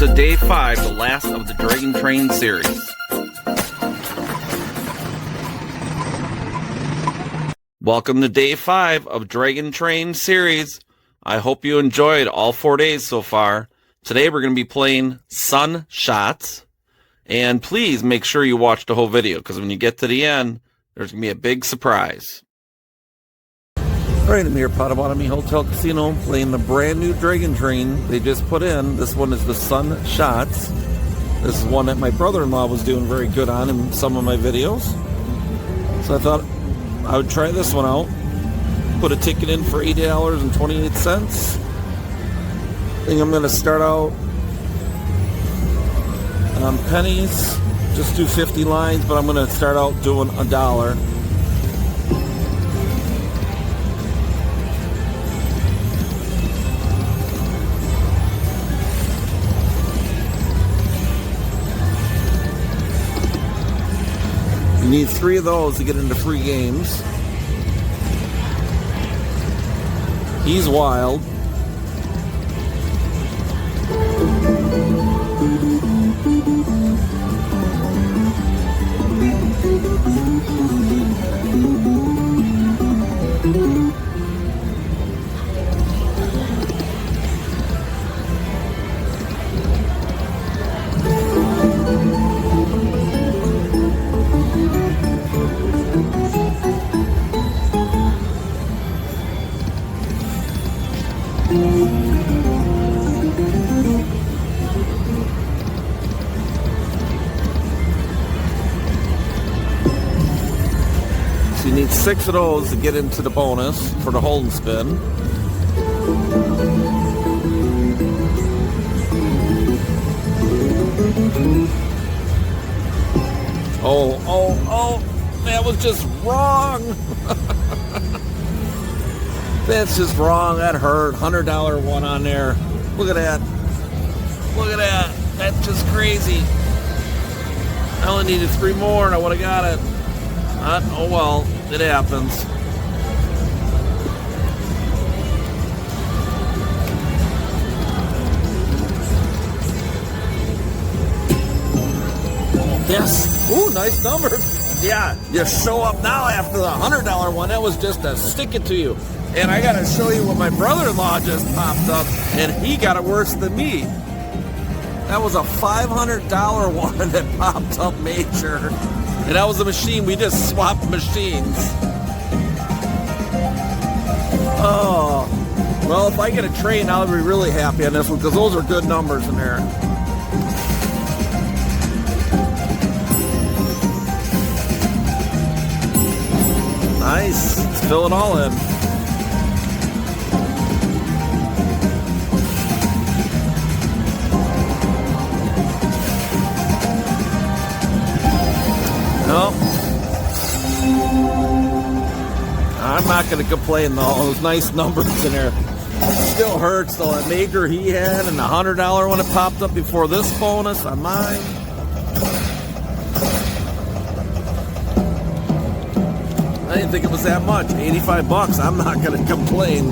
to day 5, the last of the Dragon Train series. Welcome to day 5 of Dragon Train series. I hope you enjoyed all 4 days so far. Today we're going to be playing Sun Shots. And please make sure you watch the whole video, because when you get to the end, there's going to be a big surprise. Alright, I'm here at Potawatomi Hotel Casino playing the brand new Dragon Train they just put in. This one is the Sun Shots. This is one that my brother-in-law was doing very good on in some of my videos. So I thought I would try this one out. Put a ticket in for $80.28. I think I'm going to start out on pennies. Just do 50 lines, but I'm going to start out doing $1. You need 3 of those to get into free games. He's wild. So you need 6 of those to get into the bonus for the hold and spin. Oh, that was just wrong. That's just wrong. That hurt. $100 one on there. Look at that. Look at that. That's just crazy. I only needed 3 more and I would have got it. Oh well, it happens. Yes. Ooh, nice number. Yeah, you show up now after the $100 one. That was just to stick it to you. And I got to show you what my brother-in-law just popped up, and he got it worse than me. That was a $500 one that popped up major. And that was a machine. We just swapped machines. Oh. Well, if I get a train, I'll be really happy on this one, because those are good numbers in there. Nice. Let's fill it all in. No. I'm not going to complain though. Those nice numbers in there. Still hurts though. That major he had and the $100 one that popped up before this bonus on mine. I didn't think it was that much. $85. I'm not going to complain.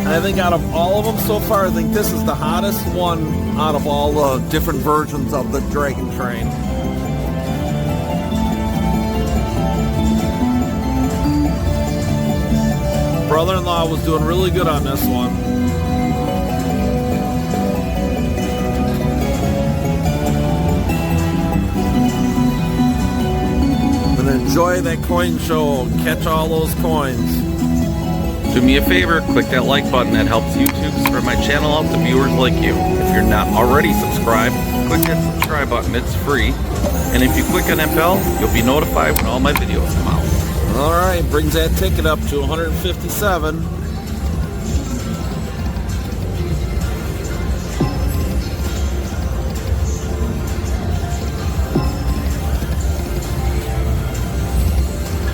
I think out of all of them so far, I think this is the hottest one out of all the different versions of the Dragon Train. Brother-in-law was doing really good on this one. And enjoy that coin show. Catch all those coins. Do me a favor, click that like button. That helps YouTube spread my channel out to viewers like you. If you're not already subscribed, click that subscribe button. It's free. And if you click on that bell, you'll be notified when all my videos come out. Alright, brings that ticket up to 157.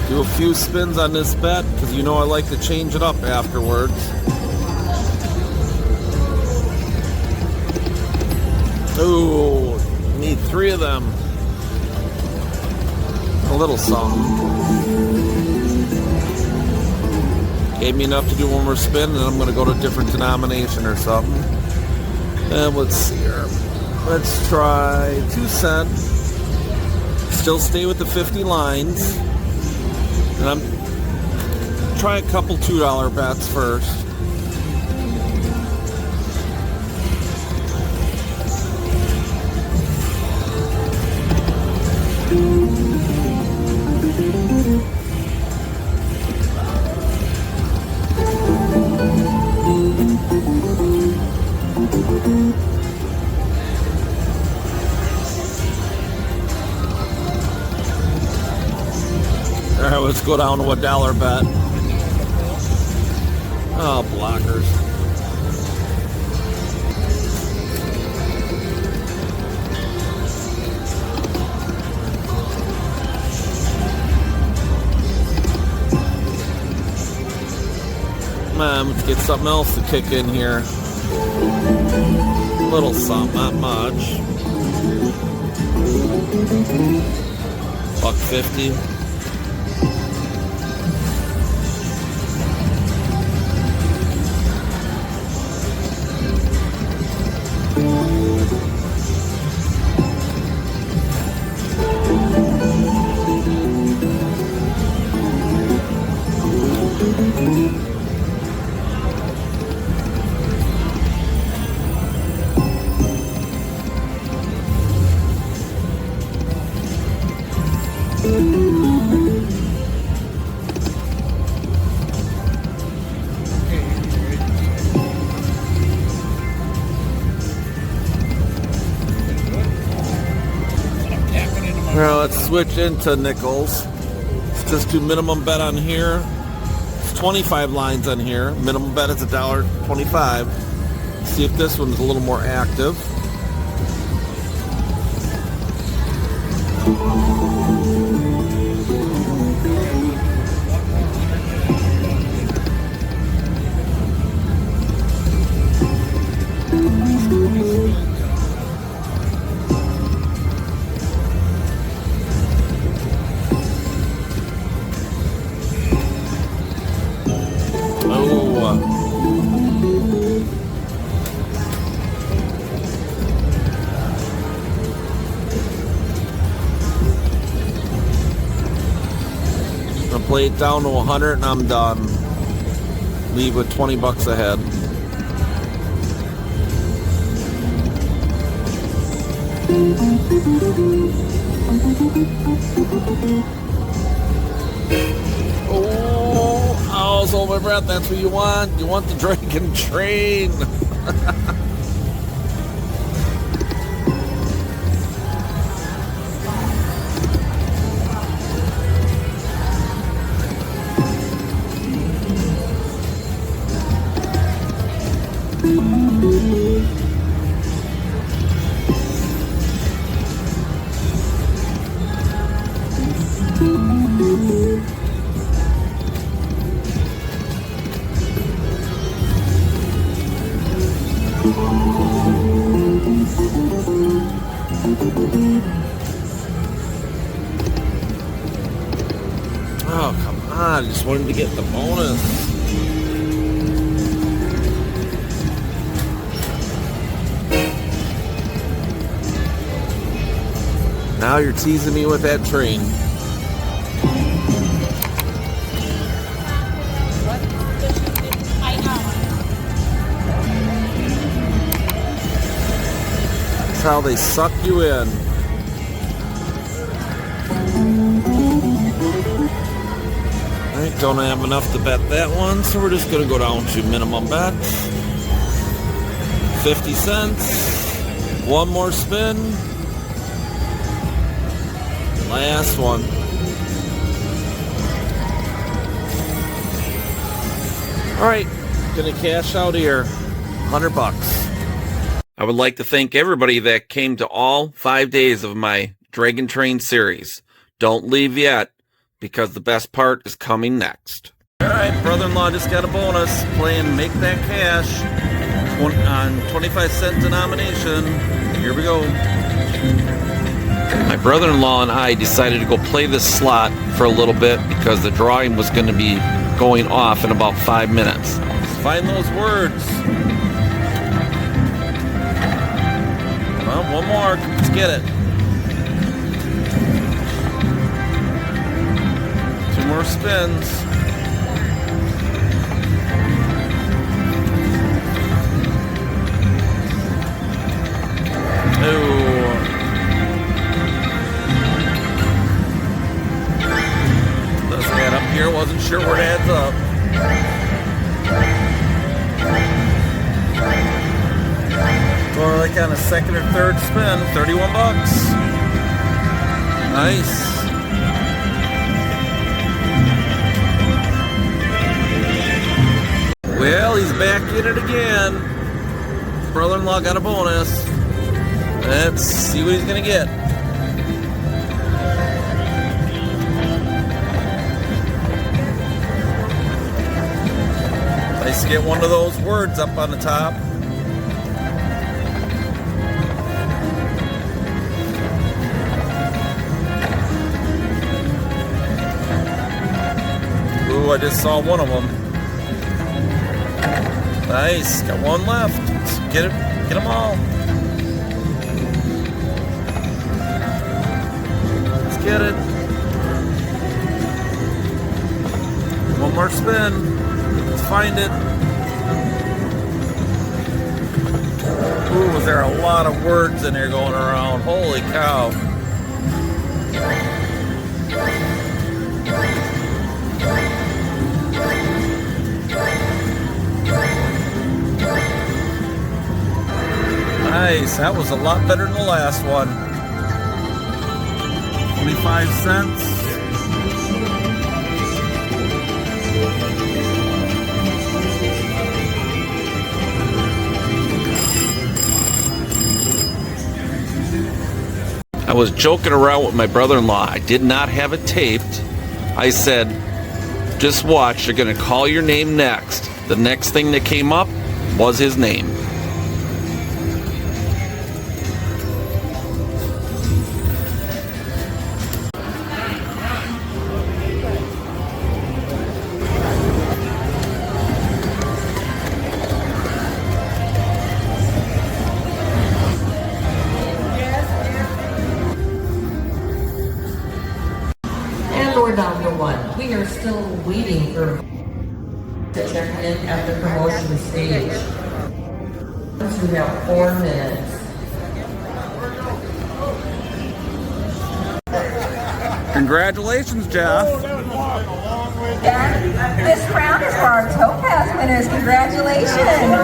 Do a few spins on this bet, because you know I like to change it up afterwards. Ooh, need 3 of them. A little something. Gave me enough to do one more spin, and then I'm going to go to a different denomination or something. And let's see here. Let's try 2 cents. Still stay with the 50 lines. And I'm try a couple $2 bets first. All right, let's go down to a $1 bet. Oh, blockers. Man, let's get something else to kick in here. A little something, not much. $1.50. Now let's switch into nickels. Let's just do minimum bet on here. It's 25 lines on here. Minimum bet is $1.25. See if this one's a little more active. Play it down to 100 and I'm done. Leave with 20 bucks ahead. Oh, I was holding my breath. That's what you want. You want the Dragon Train. Oh, come on. I just wanted to get the bonus. Now you're teasing me with that train. That's how they suck you in. I don't have enough to bet that one, so we're just going to go down to minimum bet. 50 cents. One more spin. Last one. All right, gonna cash out here. 100 bucks. I would like to thank everybody that came to all 5 days of my Dragon Train series. Don't leave yet, because the best part is coming next. All right, brother-in-law just got a bonus. Playing Make That Cash on 25-cent denomination. Here we go. My brother-in-law and I decided to go play this slot for a little bit because the drawing was going to be going off in about 5 minutes. Let's find those words. Well, one more. Let's get it. 2 more spins. Doesn't add up here. Wasn't sure where it adds up. Or like on a second or third spin, 31 bucks. Nice. Well, he's back in it again. His brother-in-law got a bonus. Let's see what he's gonna get. Nice to get one of those words up on the top. Ooh, I just saw one of them. Nice, got one left. Let's get them all. Let's get it. One more spin. Let's find it. Ooh, was there a lot of words in there going around? Holy cow. Nice, that was a lot better than the last one. 25 cents. I was joking around with my brother-in-law. I did not have it taped. I said, just watch, they're going to call your name next. The next thing that came up was his name. Number 1. We are still waiting for to check in at the promotion stage. We have 4 minutes. Congratulations, Jeff. And this round is for our Topaz winners. Congratulations.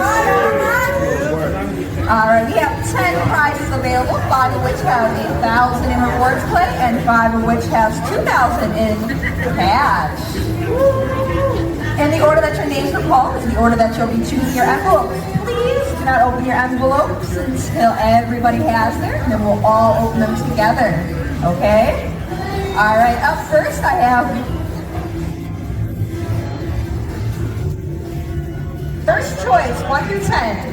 All right, we have 10 prizes available, 5 of which have 8,000 in rewards play and 5 of which has 2,000 in cash. And the order that your names are called is the order that you'll be choosing your envelopes. Please do not open your envelopes until everybody has theirs, and then we'll all open them together. Okay? All right, up first I have first choice, 1 through 10.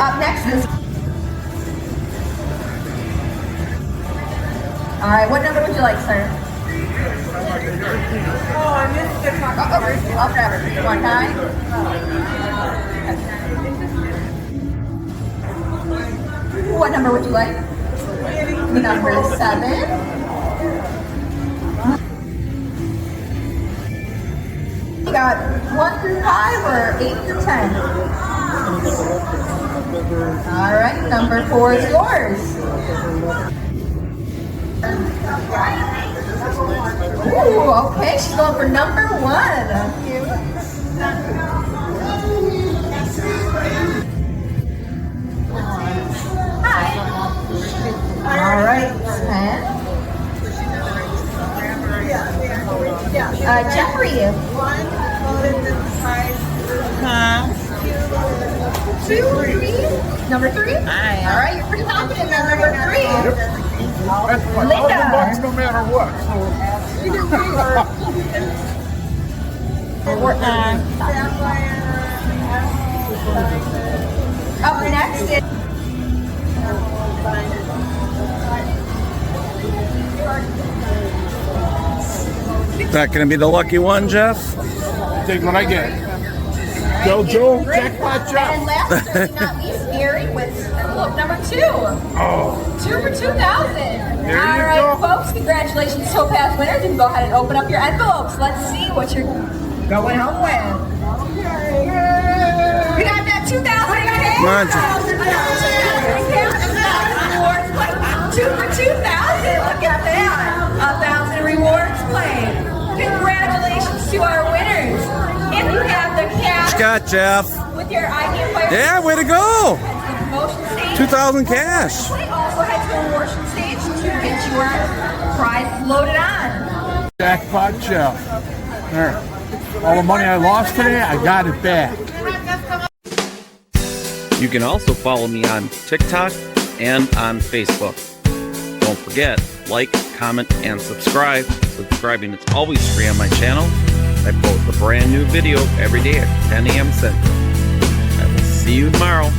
Up next is. All right, what number would you like, sir? Oh, I missed the clock. I'll grab it. You want 9? What number would you like? Number 7. You got 1 through 5 or 8 through 10? All right, number 4 is yours. Ooh, okay, she's going for number 1. Hi. All right, 10. Jeffrey. 1 voted the prize. 2, 3. Number 3? All right, you're pretty confident on number 3. Linda. No matter what. Up next is That gonna be the lucky one, Jeff? Take what I get. Go, Joe. Jackpot and Jeff. last but certainly not least, Gary with envelope number 2. Oh, 2 for 2,000. There you All right, go. folks, congratulations, Topaz winners. You can go ahead and open up your envelopes. Let's see what you're going home with. We got that 2,000 Come on, Jeff. 2 for 2,000. Look at that. 1,000 rewards played. Congratulations to our winners. If you have the cash What you got, Jeff? with your ID and player, Yeah, way to go! head to the promotion stage. 2,000 cash. Also head to the awarding stage to get your prize loaded on. Jackpot Jeff. There. All the money I lost today, I got it back. You can also follow me on TikTok and on Facebook. Don't forget, like, comment, and subscribe. Subscribing is always free on my channel. I post a brand new video every day at 10 a.m. Central. I will see you tomorrow.